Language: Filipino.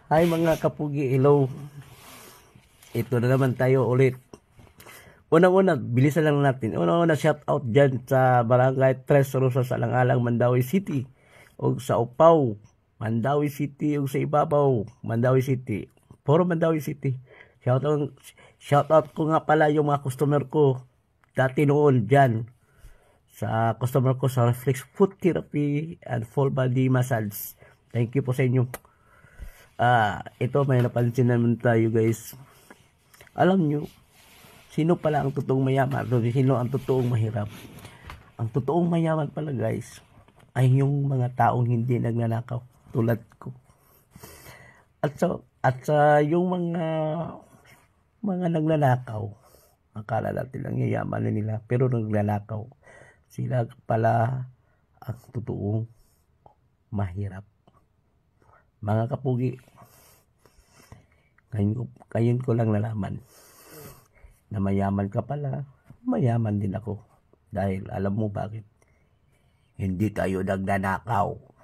Hi mga kapugi, hello. Ito na naman tayo ulit. Unang-una, bilisan lang natin. Unang-una, shout out dyan sa Barangay Tres Rosas, Alang-Alang, Mandawi City. O sa Upaw, Mandawi City. O sa Ibabaw, Mandawi City. Puro Mandawi City. Shout out ko nga pala yung mga customer ko dati noon dyan. Sa customer ko sa Reflex Foot Therapy and Full Body Massage. Thank you po sa inyo. Ito may napansin naman tayo guys. Alam nyo, sino pala ang totoong mayaman? Sino ang totoong mahirap? Ang totoong mayaman pala guys, ay yung mga taong hindi nagnanakaw tulad ko. At sa yung mga nagnanakaw, akala natin lang yayaman na nila, pero nagnanakaw. Sila pala ang totoong mahirap. Mga kapugi, ngayon ko lang nalaman na mayaman ka pala, mayaman din ako. Dahil alam mo bakit? Hindi tayo nagnanakaw.